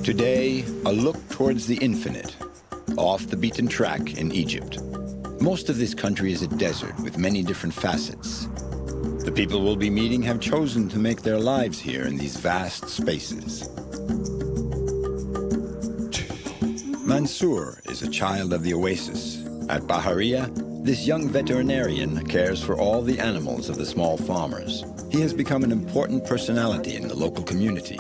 Today, a look towards the infinite, off the beaten track in Egypt. Most of this country is a desert with many different facets. The people we'll be meeting have chosen to make their lives here in these vast spaces. Mansour is a child of the oasis. At Bahariya, this young veterinarian cares for all the animals of the small farmers. He has become an important personality in the local community.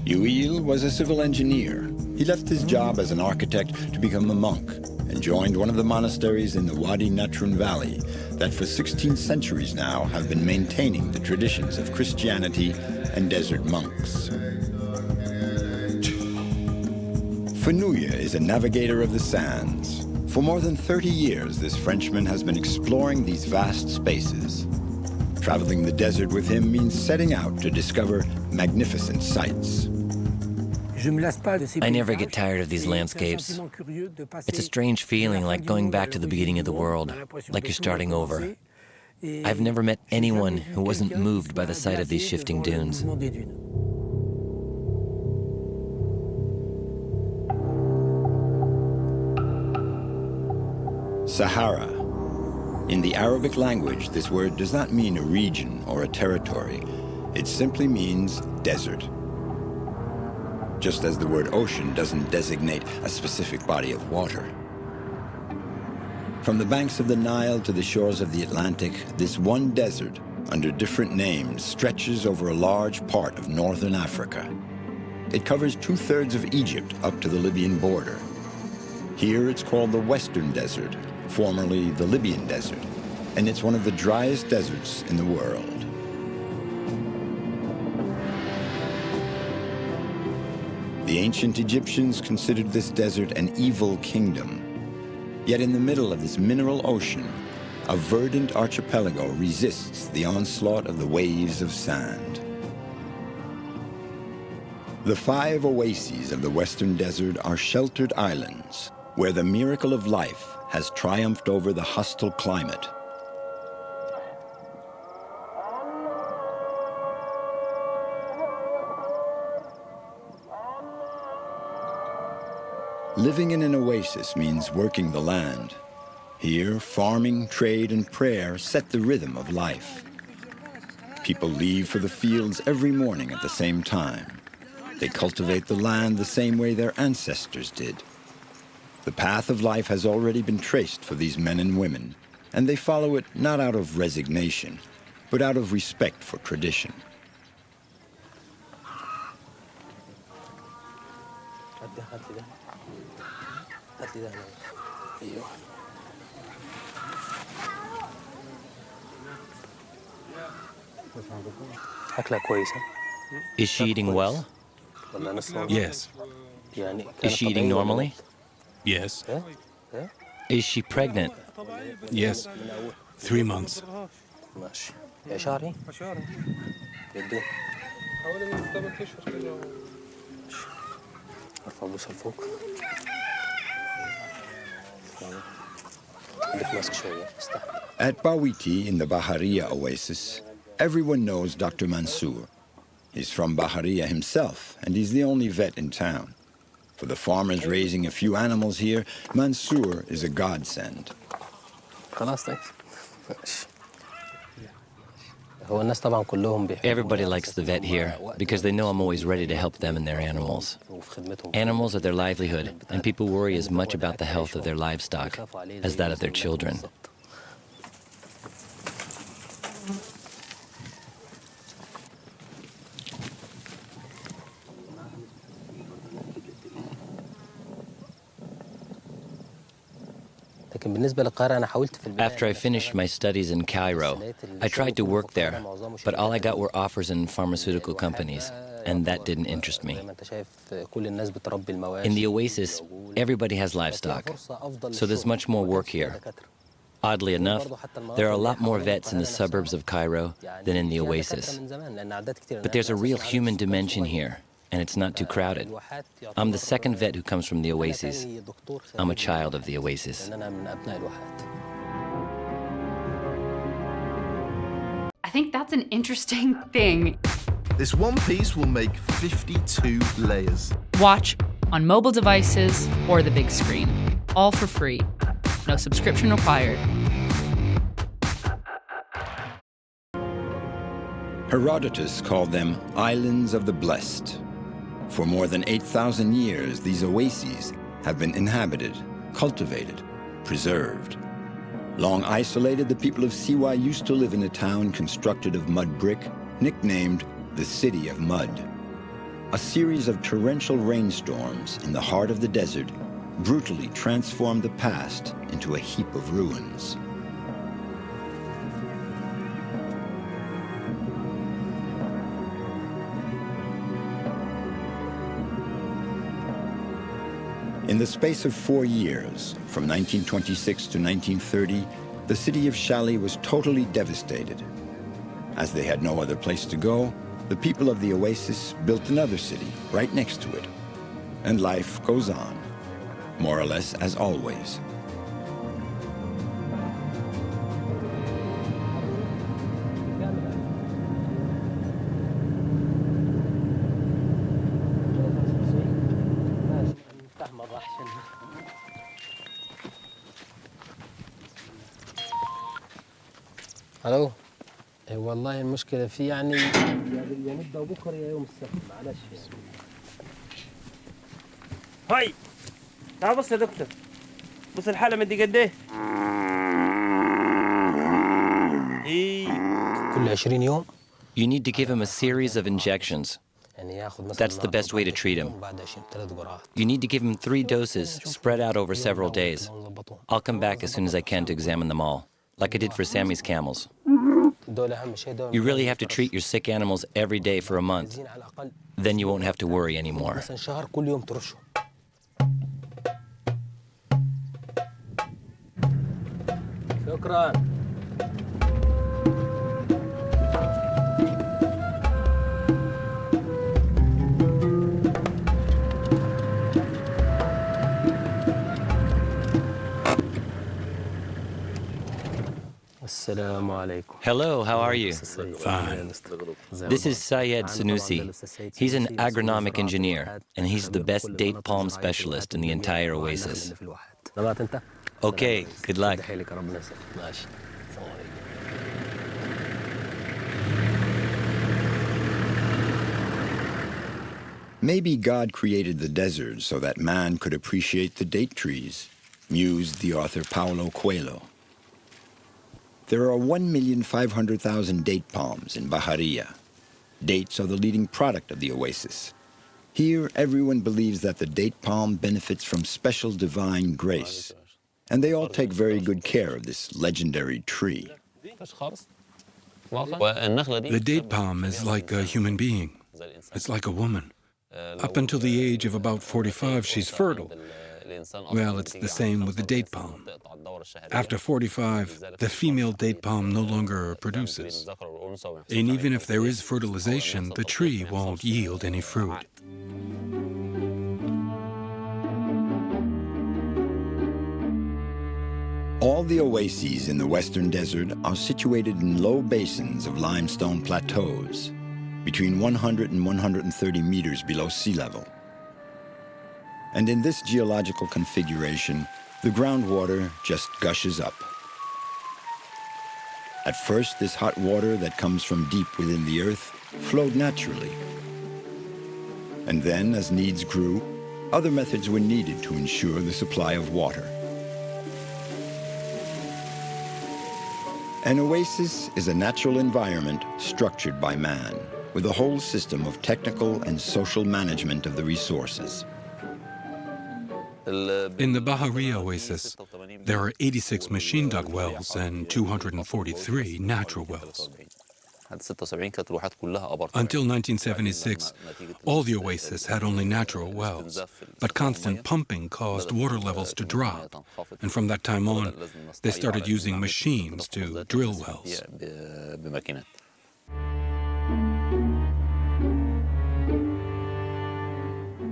Uil was a civil engineer. He left his job as an architect to become a monk and joined one of the monasteries in the Wadi Valley that for 16 centuries now have been maintaining the traditions of Christianity and desert monks. Fanuya is a navigator of the sands. For more than 30 years, this Frenchman has been exploring these vast spaces. Traveling the desert with him means setting out to discover magnificent sights. I never get tired of these landscapes. It's a strange feeling, like going back to the beginning of the world, like you're starting over. I've never met anyone who wasn't moved by the sight of these shifting dunes. Sahara. In the Arabic language, this word does not mean a region or a territory. It simply means desert. Just as the word ocean doesn't designate a specific body of water. From the banks of the Nile to the shores of the Atlantic, this one desert, under different names, stretches over a large part of northern Africa. It covers 2/3 of Egypt up to the Libyan border. Here it's called the Western Desert, formerly the Libyan Desert, and it's one of the driest deserts in the world. The ancient Egyptians considered this desert an evil kingdom. Yet in the middle of this mineral ocean, a verdant archipelago resists the onslaught of the waves of sand. The 5 oases of the Western Desert are sheltered islands where the miracle of life has triumphed over the hostile climate. Living in an oasis means working the land. Here, farming, trade, and prayer set the rhythm of life. People leave for the fields every morning at the same time. They cultivate the land the same way their ancestors did. The path of life has already been traced for these men and women, and they follow it not out of resignation, but out of respect for tradition. Is she eating well? Yes. Is she eating normally? Yes. Is she pregnant? Yes. 3 months. At Bawiti in the Bahariya Oasis, everyone knows Dr. Mansour. He's from Bahariya himself, and he's the only vet in town. For the farmers raising a few animals here, Mansour is a godsend. Everybody likes the vet here because they know I'm always ready to help them and their animals. Animals are their livelihood, and people worry as much about the health of their livestock as that of their children. After I finished my studies in Cairo, I tried to work there, but all I got were offers in pharmaceutical companies, and that didn't interest me. In the oasis, everybody has livestock, so there's much more work here. Oddly enough, there are a lot more vets in the suburbs of Cairo than in the oasis. But there's a real human dimension here, and it's not too crowded. I'm the second vet who comes from the oasis. I'm a child of the oasis. I think that's an interesting thing. This one piece will make 52 layers. Watch on mobile devices or the big screen, all for free. No subscription required. Herodotus called them islands of the blessed. For more than 8,000 years, these oases have been inhabited, cultivated, preserved. Long isolated, the people of Siwa used to live in a town constructed of mud brick, nicknamed the City of Mud. A series of torrential rainstorms in the heart of the desert brutally transformed the past into a heap of ruins. In the space of 4 years, from 1926 to 1930, the city of Shali was totally devastated. As they had no other place to go, the people of the oasis built another city right next to it. And life goes on, more or less as always. الو والله المشكله في يعني يا نبدا بكره يا يوم السبت معلش هاي تعال بص يا دكتور بص الحاله مدي قد ايه كل 20 يوم You need to give him a series of injections. يعني ياخذ مثلا That's the best way to treat him. بعد 20 3 جرعات You need to give him 3 doses spread out over several days. I'll come back as soon as I can to examine them all, like I did for Sammy's camels. دول اهم شيء دول You really have to treat your sick animals every day for a month. على الاقل Then you won't have to worry anymore. مثلا شهر كل يوم ترشه شكرا السلام عليكم Hello, how are you? Fine. This is Syed Sanusi. He's an agronomic engineer, and he's the best date palm specialist in the entire oasis. Okay, good luck. Maybe God created the desert so that man could appreciate the date trees, mused the author Paulo Coelho. There are 1,500,000 date palms in Bahariya. Dates are the leading product of the oasis. Here, everyone believes that the date palm benefits from special divine grace, and they all take very good care of this legendary tree. The date palm is like a human being. It's like a woman. Up until the age of about 45, she's fertile. Well, it's the same with the date palm. After 45, the female date palm no longer produces. And even if there is fertilization, the tree won't yield any fruit. All the oases in the western desert are situated in low basins of limestone plateaus, between 100 and 130 meters below sea level. And in this geological configuration, the groundwater just gushes up. At first, this hot water that comes from deep within the earth flowed naturally. And then, as needs grew, other methods were needed to ensure the supply of water. An oasis is a natural environment structured by man, with a whole system of technical and social management of the resources. In the Bahariya Oasis, there are 86 machine-dug wells and 243 natural wells. Until 1976, all the oasis had only natural wells, but constant pumping caused water levels to drop, and from that time on, they started using machines to drill wells.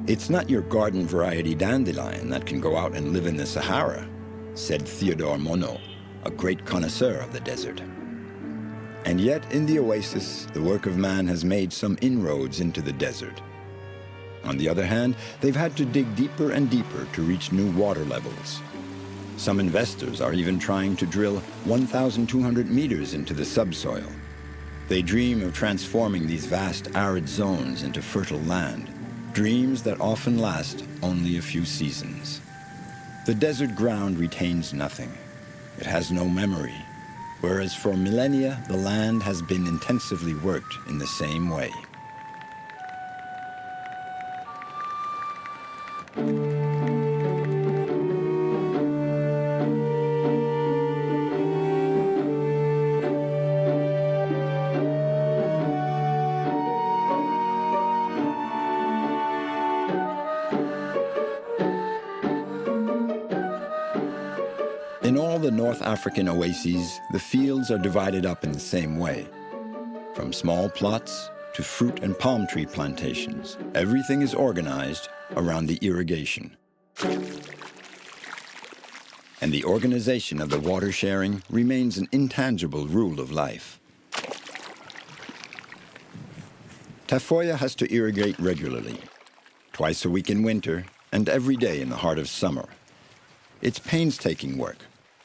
It's not your garden variety dandelion that can go out and live in the Sahara, said Theodore Monod, a great connoisseur of the desert. And yet, in the oasis, the work of man has made some inroads into the desert. On the other hand, they've had to dig deeper and deeper to reach new water levels. Some investors are even trying to drill 1,200 meters into the subsoil. They dream of transforming these vast arid zones into fertile land, dreams that often last only a few seasons. The desert ground retains nothing. It has no memory, whereas for millennia, the land has been intensively worked in the same way. In all the North African oases, the fields are divided up in the same way. From small plots to fruit and palm tree plantations, everything is organized around the irrigation. And the organization of the water sharing remains an intangible rule of life. Tafoya has to irrigate regularly, twice a week in winter and every day in the heart of summer. It's painstaking work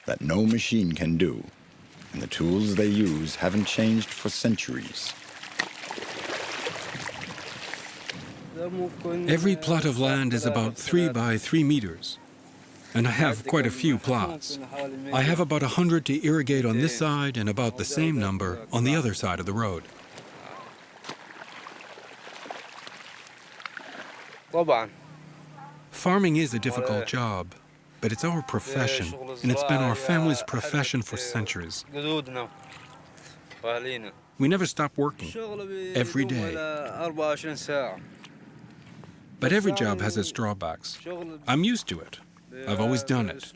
that no machine can do, and the tools they use haven't changed for centuries. Every plot of land is about 3 by 3 meters, and I have quite a few plots. I have about 100 to irrigate on this side and about the same number on the other side of the road. Farming is a difficult job, but it's our profession, and it's been our family's profession for centuries. We never stop working, every day. But every job has its drawbacks. I'm used to it. I've always done it.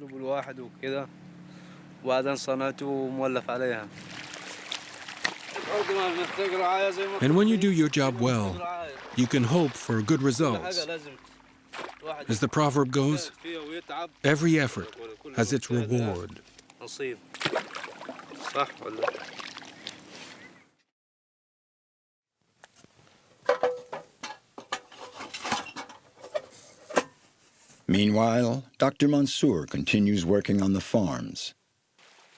And when you do your job well, you can hope for good results. As the proverb goes, every effort has its reward. Meanwhile, Dr. Mansour continues working on the farms.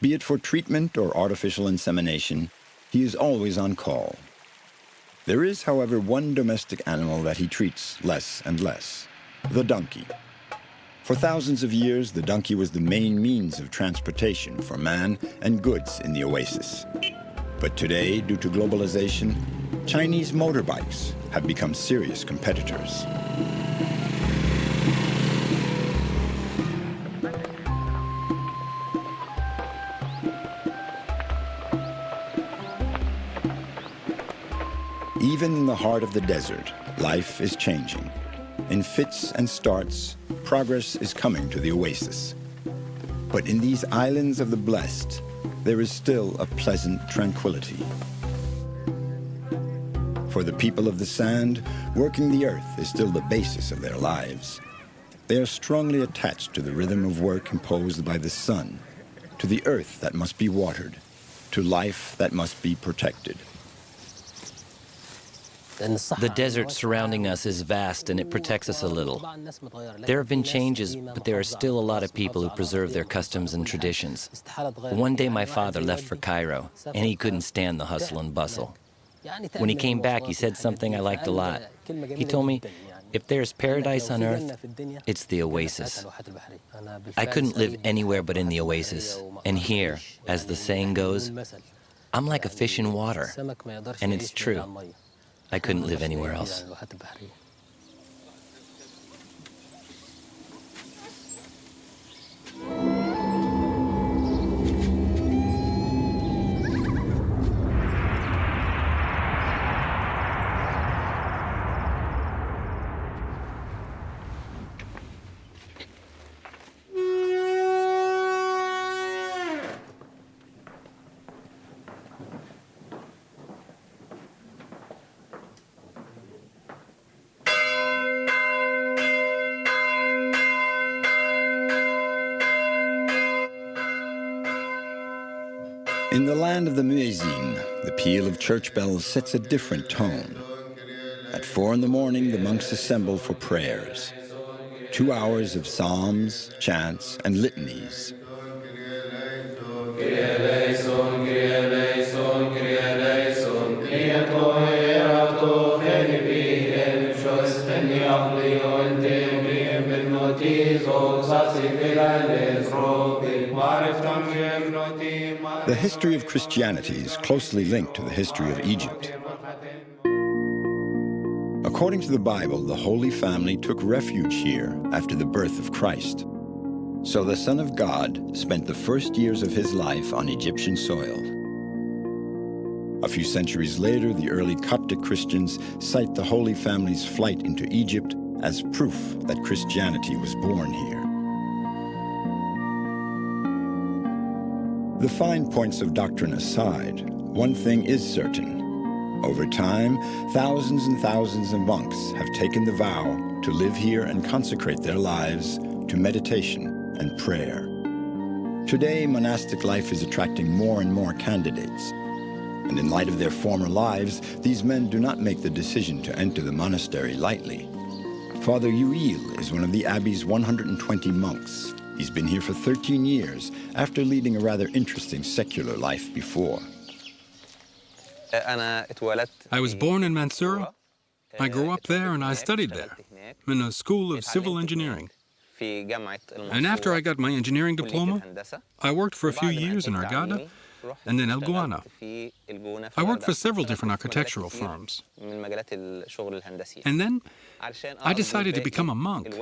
Be it for treatment or artificial insemination, he is always on call. There is, however, one domestic animal that he treats less and less: the donkey. For thousands of years, the donkey was the main means of transportation for man and goods in the oasis. But today, due to globalization, Chinese motorbikes have become serious competitors. Even in the heart of the desert, life is changing. In fits and starts, progress is coming to the oasis. But in these islands of the blessed, there is still a pleasant tranquility. For the people of the sand, working the earth is still the basis of their lives. They are strongly attached to the rhythm of work imposed by the sun, to the earth that must be watered, to life that must be protected. The desert surrounding us is vast and it protects us a little. There have been changes, but there are still a lot of people who preserve their customs and traditions. One day my father left for Cairo, and he couldn't stand the hustle and bustle. When he came back, he said something I liked a lot. He told me, if there's paradise on earth, it's the oasis. I couldn't live anywhere but in the oasis. And here, as the saying goes, I'm like a fish in water. And it's true. I couldn't live anywhere else. In the land of the muezzin, the peal of church bells sets a different tone. At 4 in the morning, the monks assemble for prayers. 2 hours of psalms, chants, and litanies. The history of Christianity is closely linked to the history of Egypt. According to the Bible, the Holy Family took refuge here after the birth of Christ. So the Son of God spent the first years of his life on Egyptian soil. A few centuries later, the early Coptic Christians cite the Holy Family's flight into Egypt as proof that Christianity was born here. The fine points of doctrine aside, one thing is certain. Over time, thousands and thousands of monks have taken the vow to live here and consecrate their lives to meditation and prayer. Today, monastic life is attracting more and more candidates. And in light of their former lives, these men do not make the decision to enter the monastery lightly. Father Yuil is one of the abbey's 120 monks. He's been here for 13 years, after leading a rather interesting secular life before. I was born in Mansour. I grew up there and I studied there, in a school of civil engineering. And after I got my engineering diploma, I worked for a few years in Argada and then El Guana. I worked for several different architectural firms. And then I decided to become a monk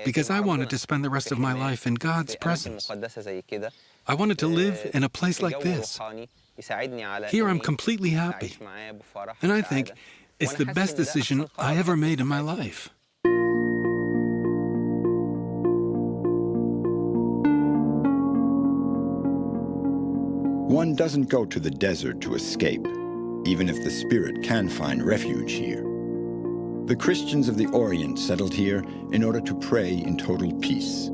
because I wanted to spend the rest of my life in God's presence. I wanted to live in a place like this. Here I'm completely happy. And I think it's the best decision I ever made in my life. One doesn't go to the desert to escape, even if the spirit can find refuge here. The Christians of the Orient settled here in order to pray in total peace.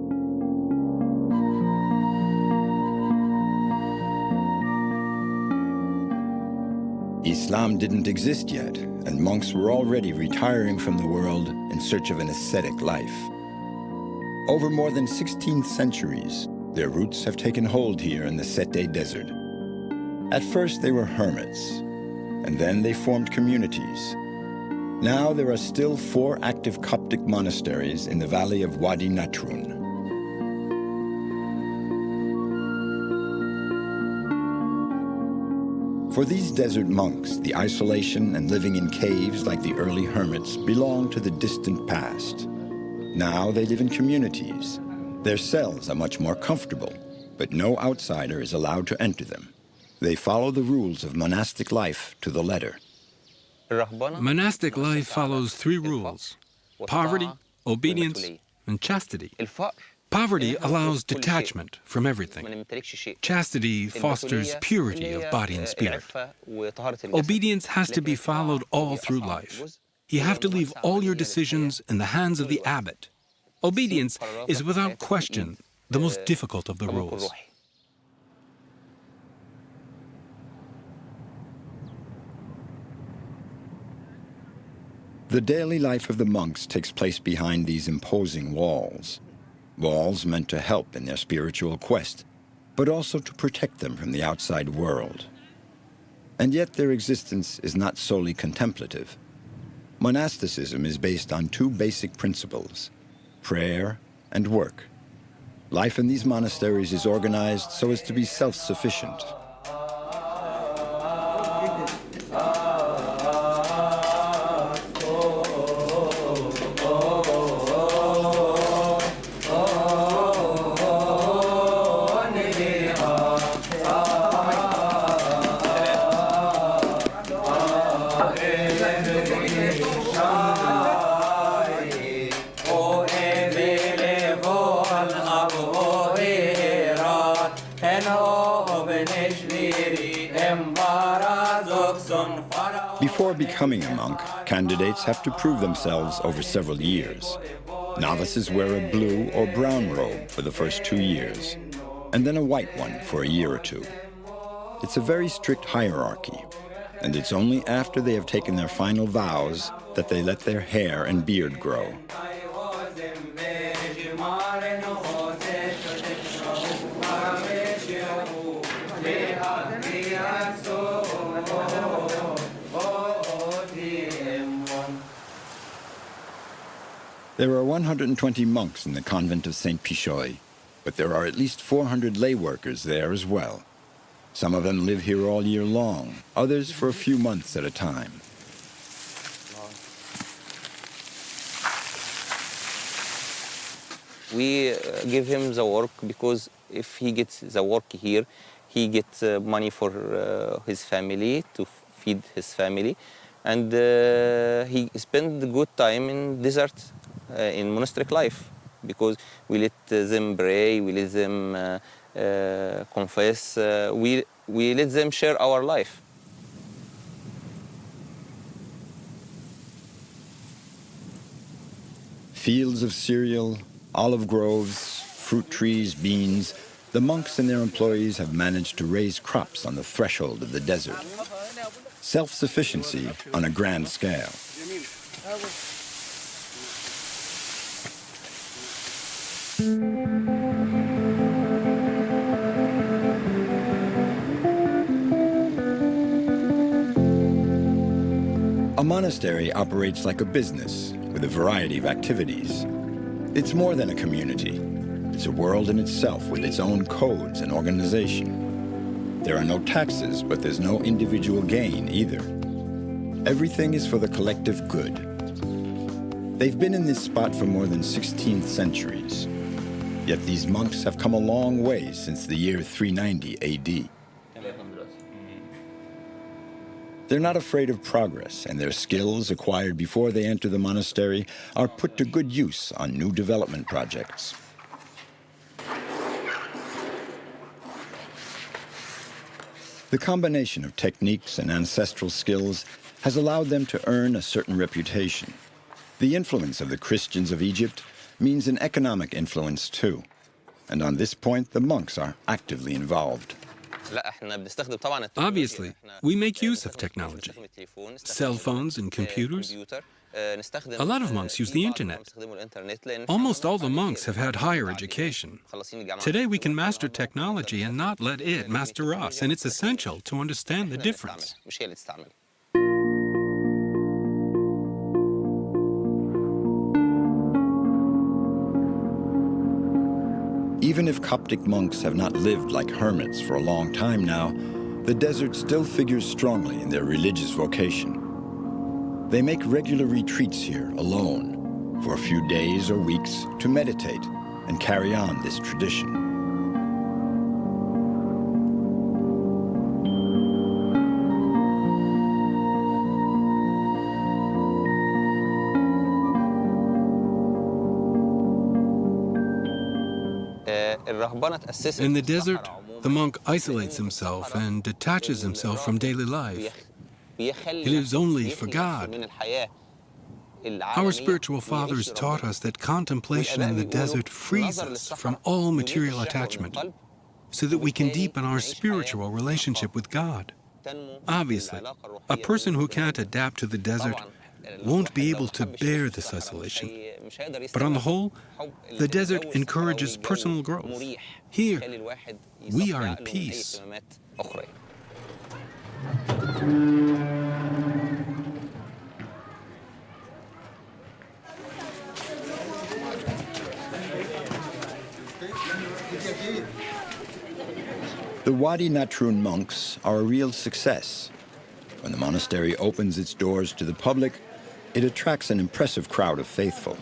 Islam didn't exist yet, and monks were already retiring from the world in search of an ascetic life. Over more than 16 centuries, their roots have taken hold here in the Sete Desert. At first they were hermits, and then they formed communities. Now there are still 4 active Coptic monasteries in the valley of Wadi Natrun. For these desert monks, the isolation and living in caves like the early hermits belong to the distant past. Now they live in communities. Their cells are much more comfortable, but no outsider is allowed to enter them. They follow the rules of monastic life to the letter. Monastic life follows 3 rules: poverty, obedience, and chastity. Poverty allows detachment from everything. Chastity fosters purity of body and spirit. Obedience has to be followed all through life. You have to leave all your decisions in the hands of the abbot. Obedience is without question the most difficult of the rules. The daily life of the monks takes place behind these imposing walls. Walls meant to help in their spiritual quest, but also to protect them from the outside world. And yet their existence is not solely contemplative. Monasticism is based on 2 basic principles: prayer and work. Life in these monasteries is organized so as to be self-sufficient. Before becoming a monk, candidates have to prove themselves over several years. Novices wear a blue or brown robe for the first 2 years, and then a white one for a year or 2. It's a very strict hierarchy, and it's only after they have taken their final vows that they let their hair and beard grow. There are 120 monks in the convent of St. Pichoy, but there are at least 400 lay workers there as well. Some of them live here all year long, others for a few months at a time. We give him the work because if he gets the work here, he gets money for his family, to feed his family, and he spends good time in desert, in monastic life, because we let them pray, we let them confess, we let them share our life. Fields of cereal, olive groves, fruit trees, beans, the monks and their employees have managed to raise crops on the threshold of the desert. Self-sufficiency on a grand scale. A monastery operates like a business with a variety of activities. It's more than a community. It's a world in itself with its own codes and organization. There are no taxes, but there's no individual gain either. Everything is for the collective good. They've been in this spot for more than 16 centuries. Yet these monks have come a long way since the year 390 AD. They're not afraid of progress, and their skills acquired before they enter the monastery are put to good use on new development projects. The combination of techniques and ancestral skills has allowed them to earn a certain reputation. The influence of the Christians of Egypt means an economic influence too. And on this point, the monks are actively involved. Obviously, we make use of technology, cell phones and computers. A lot of monks use the internet. Almost all the monks have had higher education. Today we can master technology and not let it master us, and it's essential to understand the difference. Even if Coptic monks have not lived like hermits for a long time now, the desert still figures strongly in their religious vocation. They make regular retreats here alone for a few days or weeks to meditate and carry on this tradition. In the desert, the monk isolates himself and detaches himself from daily life. He lives only for God. Our spiritual fathers taught us that contemplation in the desert frees us from all material attachment so that we can deepen our spiritual relationship with God. Obviously, a person who can't adapt to the desert won't be able to bear this isolation. But on the whole, the desert encourages personal growth. Here, we are in peace. The Wadi Natrun monks are a real success. When the monastery opens its doors to the public, it attracts an impressive crowd of faithful.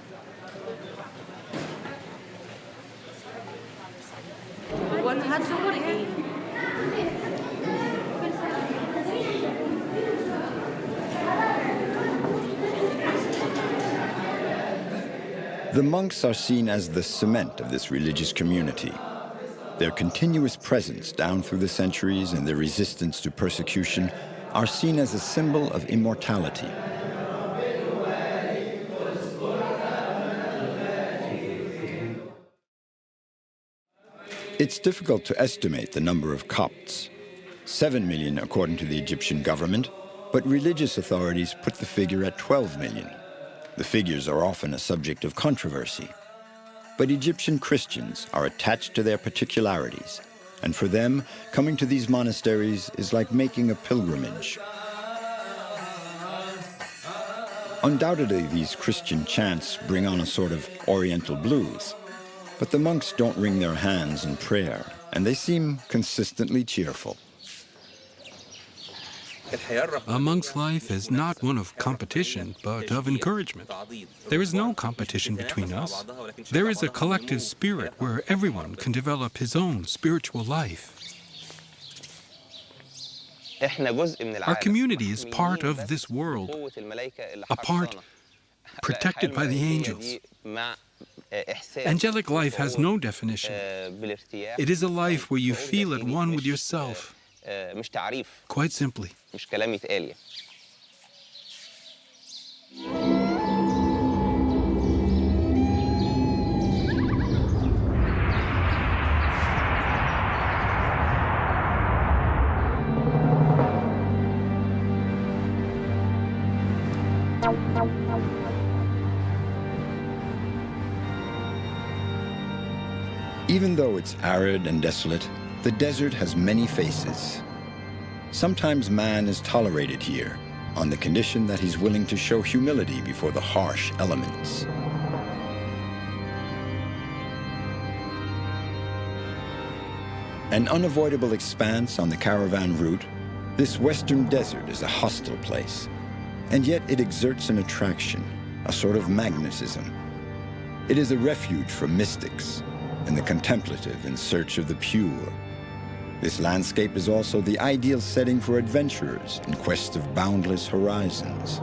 The monks are seen as the cement of this religious community. Their continuous presence down through the centuries and their resistance to persecution are seen as a symbol of immortality. It's difficult to estimate the number of Copts. 7 million according to the Egyptian government, but religious authorities put the figure at 12 million. The figures are often a subject of controversy. But Egyptian Christians are attached to their particularities, and for them, coming to these monasteries is like making a pilgrimage. Undoubtedly, these Christian chants bring on a sort of Oriental blues, but the monks don't wring their hands in prayer, and they seem consistently cheerful. A monk's life is not one of competition, but of encouragement. There is no competition between us. There is a collective spirit where everyone can develop his own spiritual life. Our community is part of this world, a part protected by the angels. Angelic life has no definition. It is a life where you feel at one with yourself, quite simply. Even though it's arid and desolate, the desert has many faces. Sometimes man is tolerated here on the condition that he's willing to show humility before the harsh elements. An unavoidable expanse on the caravan route, this western desert is a hostile place, and yet it exerts an attraction, a sort of magnetism. It is a refuge for mystics and the contemplative in search of the pure. This landscape is also the ideal setting for adventurers in quest of boundless horizons.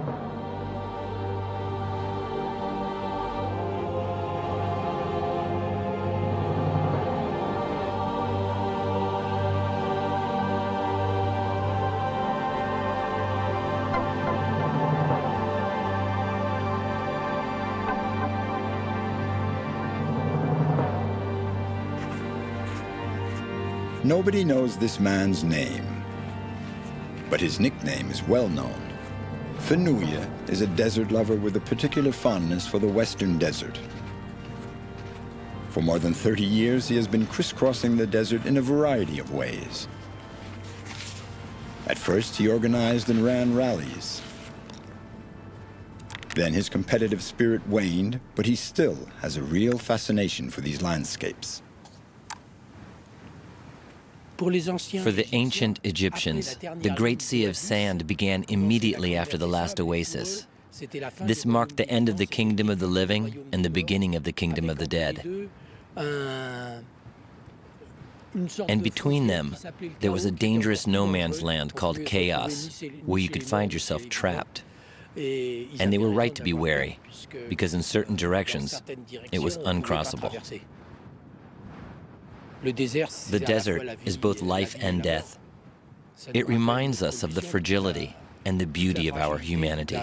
Nobody knows this man's name, but his nickname is well known. Fanuya is a desert lover with a particular fondness for the western desert. For more than 30 years, he has been crisscrossing the desert in a variety of ways. At first, he organized and ran rallies. Then his competitive spirit waned, but he still has a real fascination for these landscapes. For the ancient Egyptians, the Great Sea of Sand began immediately after the last oasis. This marked the end of the kingdom of the living and the beginning of the kingdom of the dead. And between them, there was a dangerous no man's land called chaos, where you could find yourself trapped. And they were right to be wary, because in certain directions, it was uncrossable. The desert is both life and death. It reminds us of the fragility and the beauty of our humanity.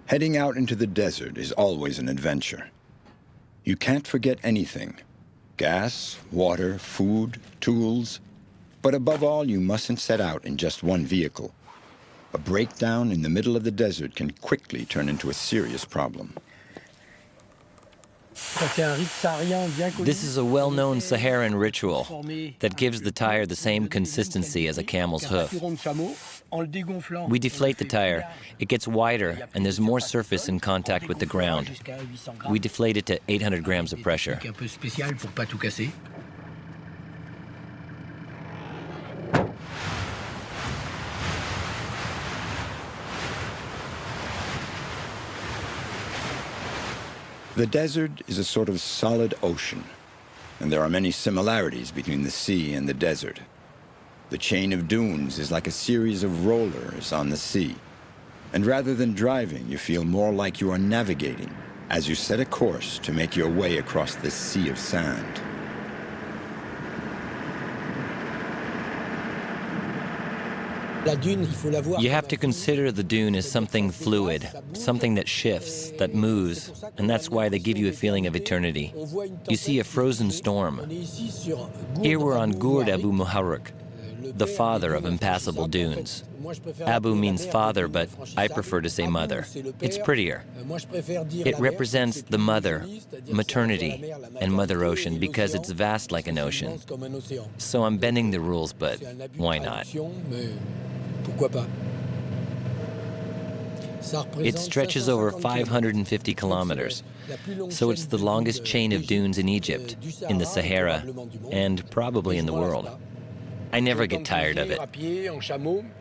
Heading out into the desert is always an adventure. You can't forget anything: gas, water, food, tools. But above all, you mustn't set out in just one vehicle. A breakdown in the middle of the desert can quickly turn into a serious problem. This is a well-known Saharan ritual that gives the tire the same consistency as a camel's hoof. We deflate the tire. It gets wider, and there's more surface in contact with the ground. We deflate it to 800 grams of pressure. The desert is a sort of solid ocean, and there are many similarities between the sea and the desert. The chain of dunes is like a series of rollers on the sea, and rather than driving, you feel more like you are navigating as you set a course to make your way across this sea of sand. You have to consider the dune as something fluid, something that shifts, that moves, and that's why they give you a feeling of eternity. You see a frozen storm. Here we're on Gourd Abu Muharrak, the father of impassable dunes. Abu means father, but I prefer to say mother. It's prettier. It represents the mother, maternity, and Mother Ocean because it's vast like an ocean. So I'm bending the rules, but why not? It stretches over 550 kilometers, so it's the longest chain of dunes in Egypt, in the Sahara, and probably in the world. I never get tired of it.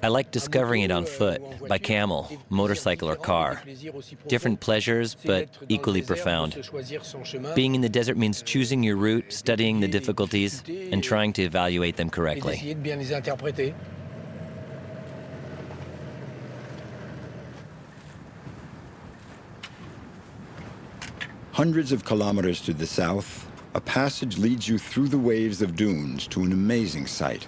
I like discovering it on foot, by camel, motorcycle, or car. Different pleasures, but equally profound. Being in the desert means choosing your route, studying the difficulties, and trying to evaluate them correctly. Hundreds of kilometers to the south, a passage leads you through the waves of dunes to an amazing sight.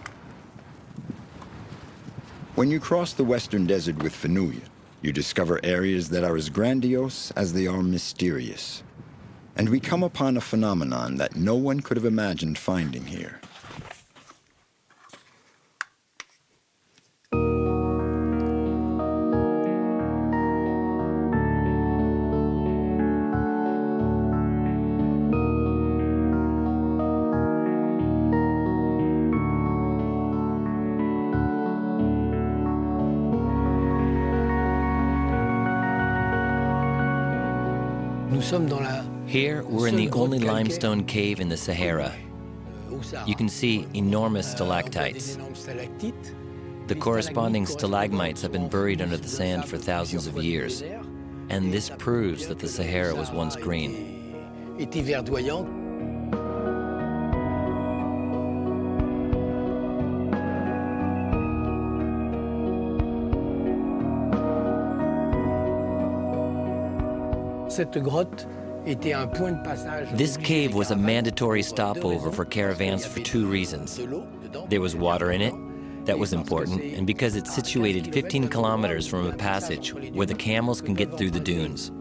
When you cross the western desert with Fanuya, you discover areas that are as grandiose as they are mysterious. And we come upon a phenomenon that no one could have imagined finding here. Here, we're in the only limestone cave in the Sahara. You can see enormous stalactites. The corresponding stalagmites have been buried under the sand for thousands of years. And this proves that the Sahara was once green. This cave was a mandatory stopover for caravans for two reasons. There was water in it, that was important, and because it's situated 15 kilometers from a passage where the camels can get through the dunes.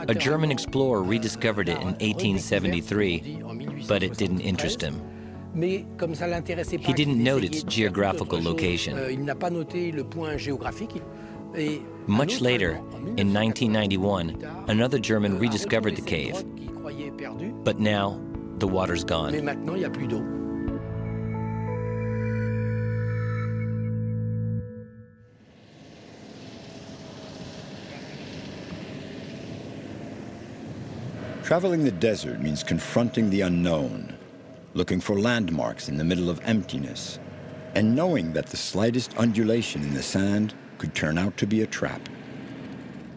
A German explorer rediscovered it in 1873, but it didn't interest him. He didn't note its geographical location. Much later, in 1991, another German rediscovered the cave. But now, the water's gone. Traveling the desert means confronting the unknown, looking for landmarks in the middle of emptiness, and knowing that the slightest undulation in the sand could turn out to be a trap.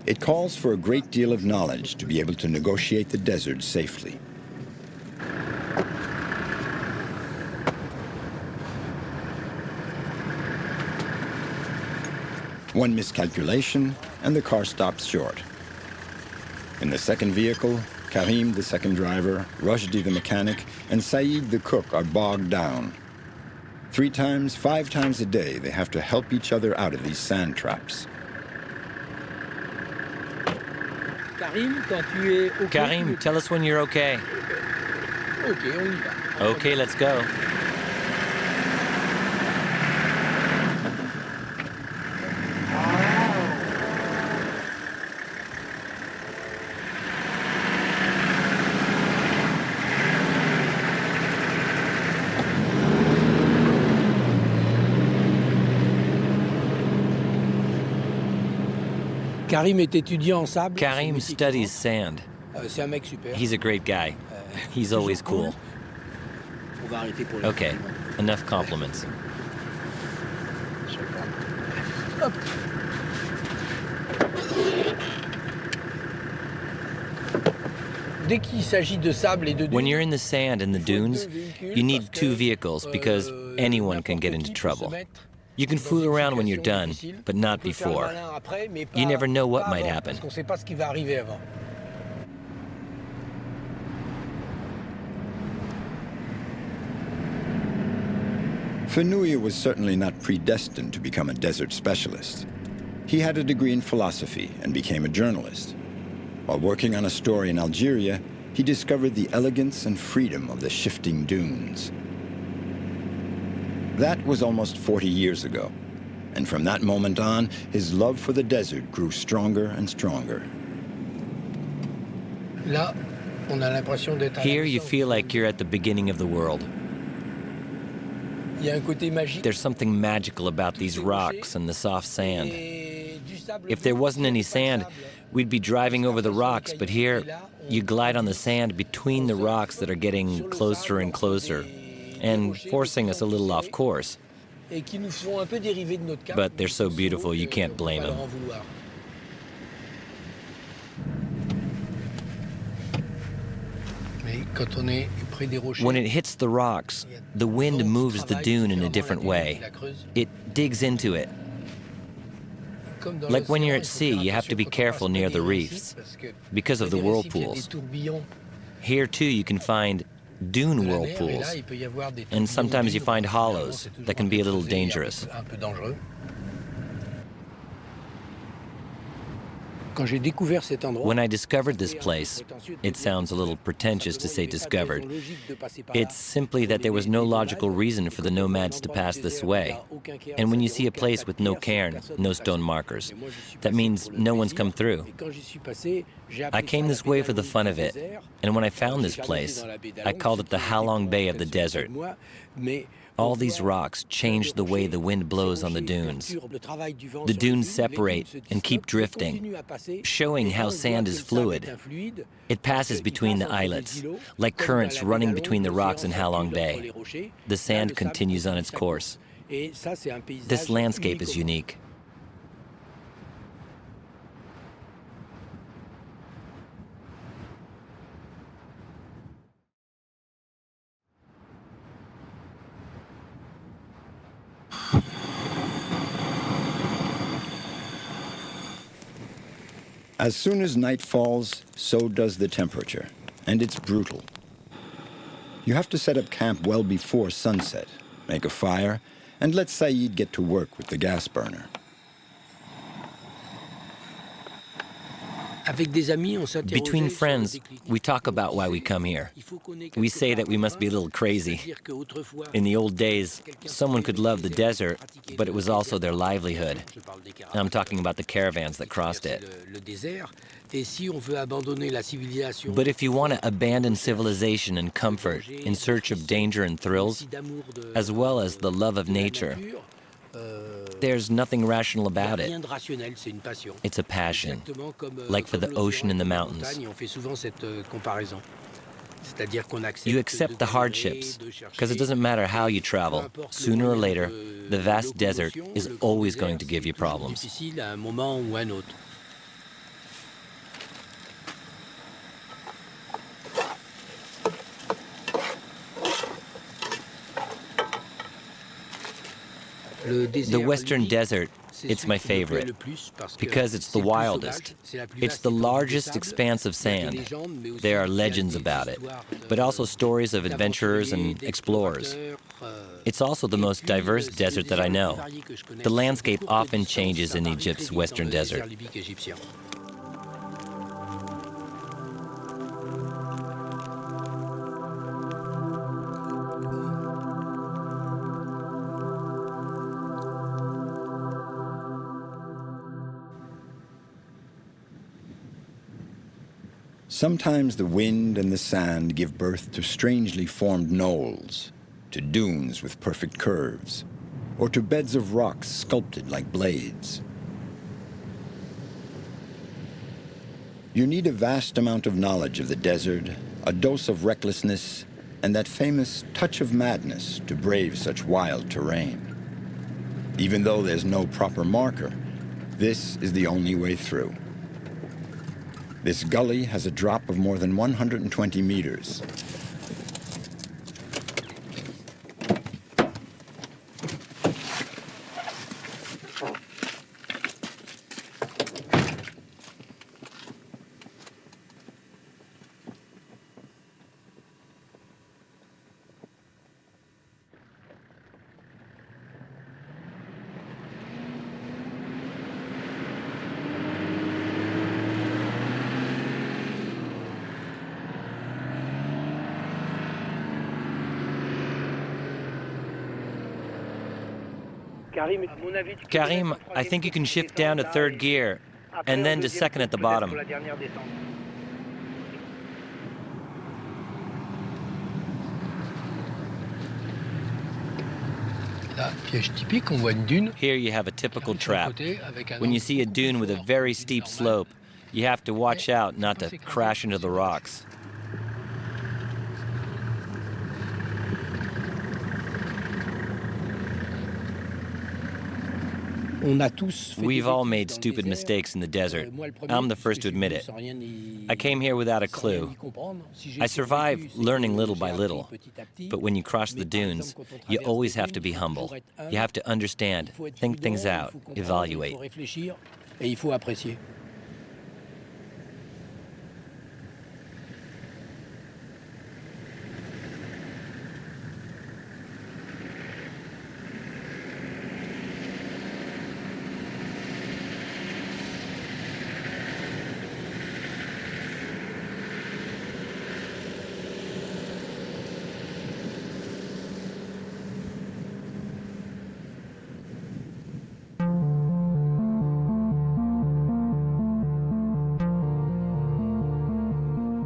It calls for a great deal of knowledge to be able to negotiate the desert safely. One miscalculation, and the car stops short. In the second vehicle, Karim, the second driver, Rushdie, the mechanic, and Saeed, the cook, are bogged down. 3 times, 5 times a day, they have to help each other out of these sand traps. Karim, tell us when you're okay. Okay, let's go. Karim studies sand. He's a great guy. He's always cool. Okay, enough compliments. When you're in the sand and the dunes, you need 2 vehicles because anyone can get into trouble. You can fool around when you're done, but not before. You never know what might happen. Fanuya was certainly not predestined to become a desert specialist. He had a degree in philosophy and became a journalist. While working on a story in Algeria, he discovered the elegance and freedom of the shifting dunes. That was almost 40 years ago, and from that moment on, his love for the desert grew stronger and stronger. Here you feel like you're at the beginning of the world. There's something magical about these rocks and the soft sand. If there wasn't any sand, we'd be driving over the rocks, but here you glide on the sand between the rocks that are getting closer and closer and forcing us a little off course. But they're so beautiful, you can't blame them. When it hits the rocks, the wind moves the dune in a different way. It digs into it. Like when you're at sea, you have to be careful near the reefs because of the whirlpools. Here, too, you can find dune whirlpools, and sometimes you find hollows that can be a little dangerous. When I discovered this place, it sounds a little pretentious to say discovered. It's simply that there was no logical reason for the nomads to pass this way. And when you see a place with no cairn, no stone markers, that means no one's come through. I came this way for the fun of it, and when I found this place, I called it the Halong Bay of the desert. All these rocks change the way the wind blows on the dunes. The dunes separate and keep drifting, showing how sand is fluid. It passes between the islets, like currents running between the rocks in Halong Bay. The sand continues on its course. This landscape is unique. As soon as night falls, so does the temperature, and it's brutal. You have to set up camp well before sunset, make a fire, and let Saeed get to work with the gas burner. Between friends, we talk about why we come here. We say that we must be a little crazy. In the old days, someone could love the desert, but it was also their livelihood. I'm talking about the caravans that crossed it. But if you want to abandon civilization and comfort in search of danger and thrills, as well as the love of nature, there's nothing rational about it. It's a passion, like for the ocean and the mountains. You accept the hardships, because it doesn't matter how you travel. Sooner or later, the vast desert is always going to give you problems. The Western Desert, it's my favorite, because it's the wildest. It's the largest expanse of sand. There are legends about it, but also stories of adventurers and explorers. It's also the most diverse desert that I know. The landscape often changes in Egypt's Western Desert. Sometimes the wind and the sand give birth to strangely formed knolls, to dunes with perfect curves, or to beds of rocks sculpted like blades. You need a vast amount of knowledge of the desert, a dose of recklessness, and that famous touch of madness to brave such wild terrain. Even though there's no proper marker, this is the only way through. This gully has a drop of more than 120 meters. Karim, I think you can shift down to third gear and then to second at the bottom. Here you have a typical trap. When you see a dune with a very steep slope, you have to watch out not to crash into the rocks. We've all made stupid mistakes in the desert. I'm the first to admit it. I came here without a clue. I survived learning little by little. But when you cross the dunes, you always have to be humble. You have to understand, think things out, evaluate.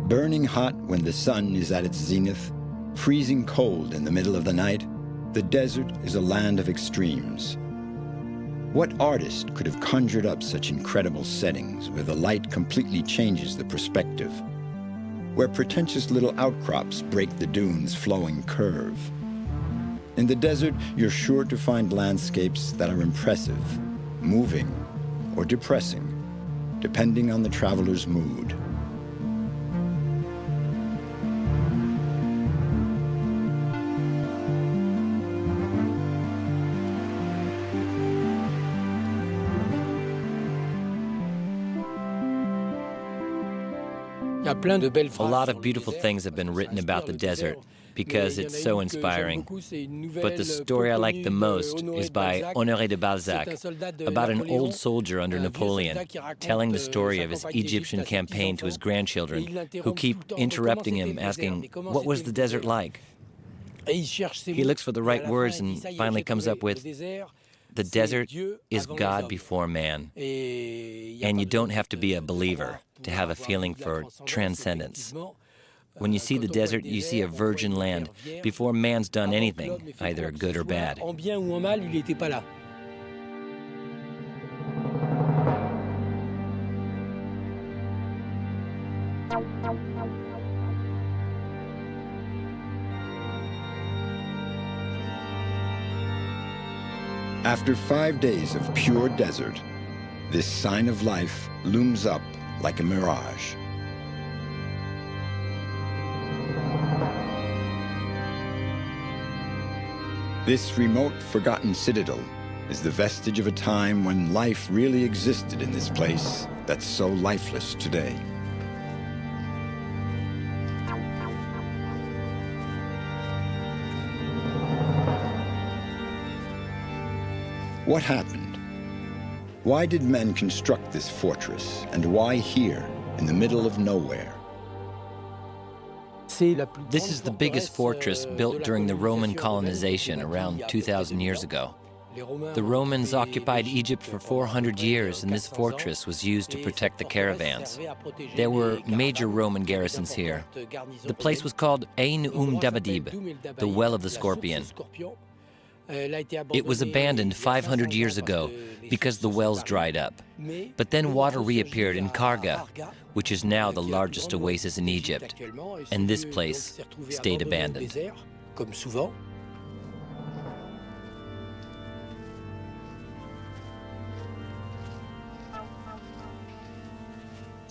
Burning hot when the sun is at its zenith, freezing cold in the middle of the night, the desert is a land of extremes. What artist could have conjured up such incredible settings where the light completely changes the perspective, where pretentious little outcrops break the dune's flowing curve? In the desert, you're sure to find landscapes that are impressive, moving, or depressing, depending on the traveler's mood. A lot of beautiful things have been written about the desert because it's so inspiring. But the story I like the most is by Honoré de Balzac, about an old soldier under Napoleon, telling the story of his Egyptian campaign to his grandchildren, who keep interrupting him, asking, "What was the desert like?" He looks for the right words and finally comes up with, "The desert is God before man." And you don't have to be a believer to have a feeling for transcendence. When you see the desert, you see a virgin land before man's done anything, either good or bad. After 5 days of pure desert, this sign of life looms up like a mirage. This remote, forgotten citadel is the vestige of a time when life really existed in this place that's so lifeless today. What happened? Why did men construct this fortress, and why here, in the middle of nowhere? This is the biggest fortress built during the Roman colonization around 2,000 years ago. The Romans occupied Egypt for 400 years, and this fortress was used to protect the caravans. There were major Roman garrisons here. The place was called Ain-Dabadib, the Well of the Scorpion. It was abandoned 500 years ago because the wells dried up. But then water reappeared in Karga, which is now the largest oasis in Egypt. And this place stayed abandoned.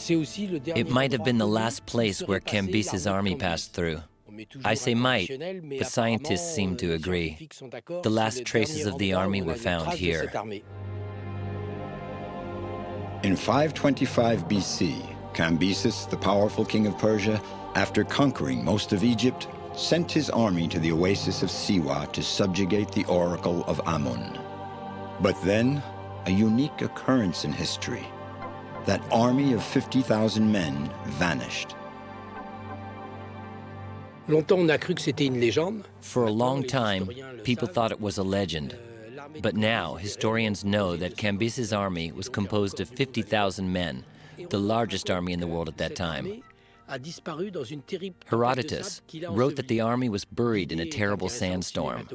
It might have been the last place where Cambyses' army passed through. I say might, but scientists seem to agree. The last traces of the army were found here. In 525 BC, Cambyses, the powerful king of Persia, after conquering most of Egypt, sent his army to the oasis of Siwa to subjugate the oracle of Amun. But then, a unique occurrence in history. That army of 50,000 men vanished. For a long time, people thought it was a legend. But now, historians know that Cambyses' army was composed of 50,000 men, the largest army in the world at that time. Herodotus wrote that the army was buried in a terrible sandstorm.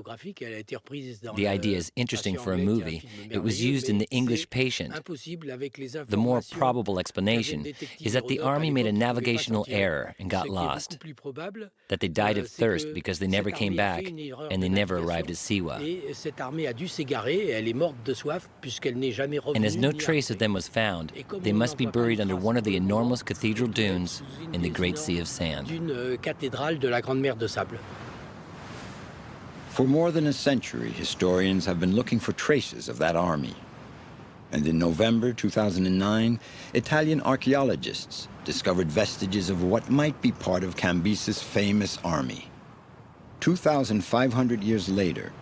The idea is interesting for a movie. It was used in The English Patient. The more probable explanation is that the army made a navigational error and got lost, that they died of thirst because they never came back and they never arrived at Siwa. And as no trace of them was found, they must be buried under one of the enormous cathedral dunes in the Great Sea of Sand. For more than a century, historians have been looking for traces of that army. And in November 2009, Italian archaeologists discovered vestiges of what might be part of Cambyses' famous army. 2,500 years later,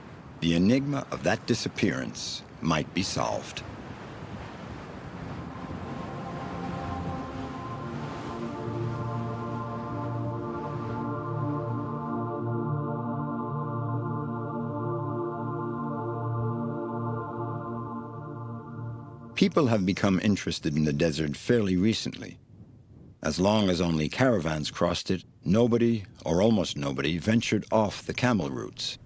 the enigma of that disappearance might be solved. People have become interested in the desert fairly recently. As long as only caravans crossed it, nobody, or almost nobody, ventured off the camel routes.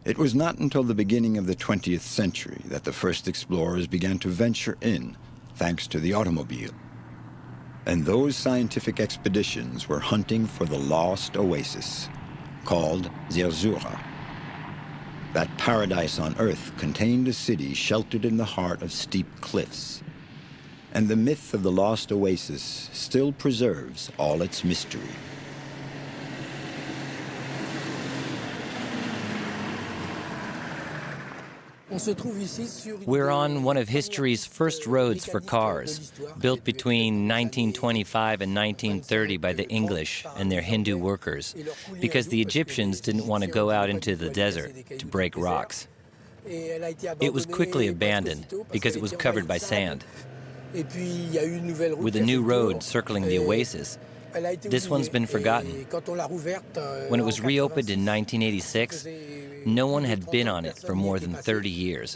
It was not until the beginning of the 20th century that the first explorers began to venture in, thanks to the automobile. And those scientific expeditions were hunting for the lost oasis, called Zerzura. That paradise on Earth contained a city sheltered in the heart of steep cliffs. And the myth of the lost oasis still preserves all its mystery. We're on one of history's first roads for cars, built between 1925 and 1930 by the English and their Hindu workers, because the Egyptians didn't want to go out into the desert to break rocks. It was quickly abandoned because it was covered by sand. With a new road circling the oasis, this one's been forgotten. When it was reopened in 1986, no one had been on it for more than 30 years,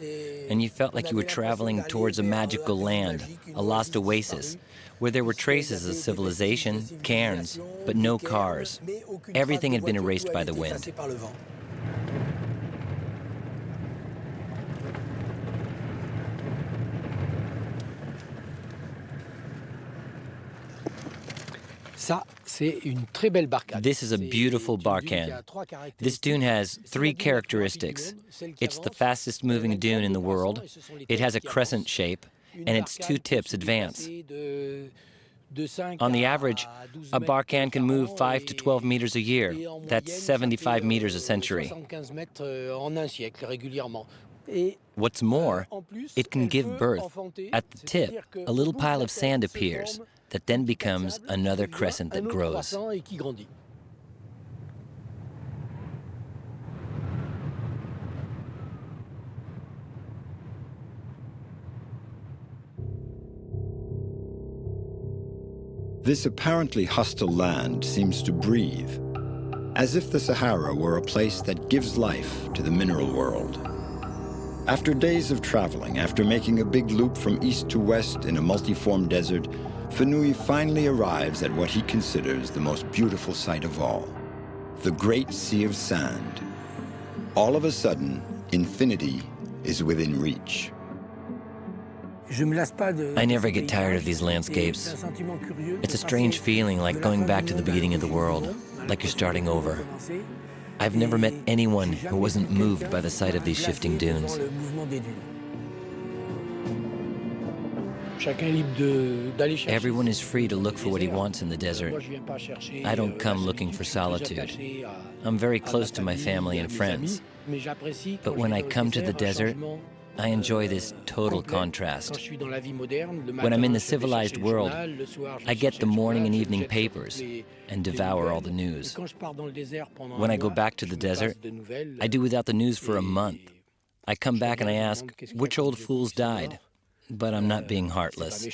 and you felt like you were traveling towards a magical land, a lost oasis, where there were traces of civilization, cairns, but no cars. Everything had been erased by the wind. This is a beautiful barcan. This dune has three characteristics. It's the fastest moving dune in the world, it has a crescent shape, and its two tips advance. On the average, a barcan can move 5 to 12 meters a year. That's 75 meters a century. What's more, it can give birth. At the tip, a little pile of sand appears that then becomes another crescent that grows. This apparently hostile land seems to breathe, as if the Sahara were a place that gives life to the mineral world. After days of traveling, after making a big loop from east to west in a multiform desert, Fanuya finally arrives at what he considers the most beautiful sight of all, the Great Sea of Sand. All of a sudden, infinity is within reach. I never get tired of these landscapes. It's a strange feeling, like going back to the beginning of the world, like you're starting over. I've never met anyone who wasn't moved by the sight of these shifting dunes. Everyone is free to look for what he wants in the desert. I don't come looking for solitude. I'm very close to my family and friends. But when I come to the desert, I enjoy this total contrast. When I'm in the civilized world, I get the morning and evening papers and devour all the news. When I go back to the desert, I do without the news for a month. I come back and I ask, which old fools died? But I'm not being heartless.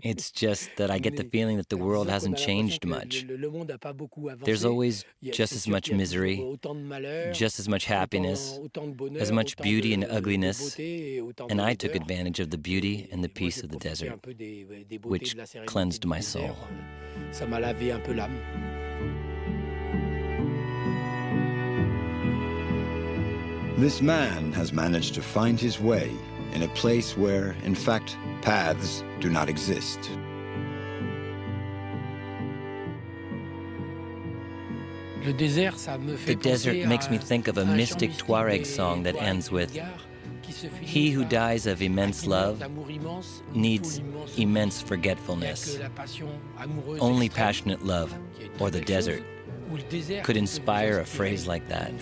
It's just that I get the feeling that the world hasn't changed much. There's always just as much misery, just as much happiness, as much beauty and ugliness, and I took advantage of the beauty and the peace of the desert, which cleansed my soul. This man has managed to find his way in a place where, in fact, paths do not exist. The desert makes me think of a mystic Tuareg song that ends with, "He who dies of immense love needs immense forgetfulness." Only passionate love, or the desert, could inspire a phrase like that.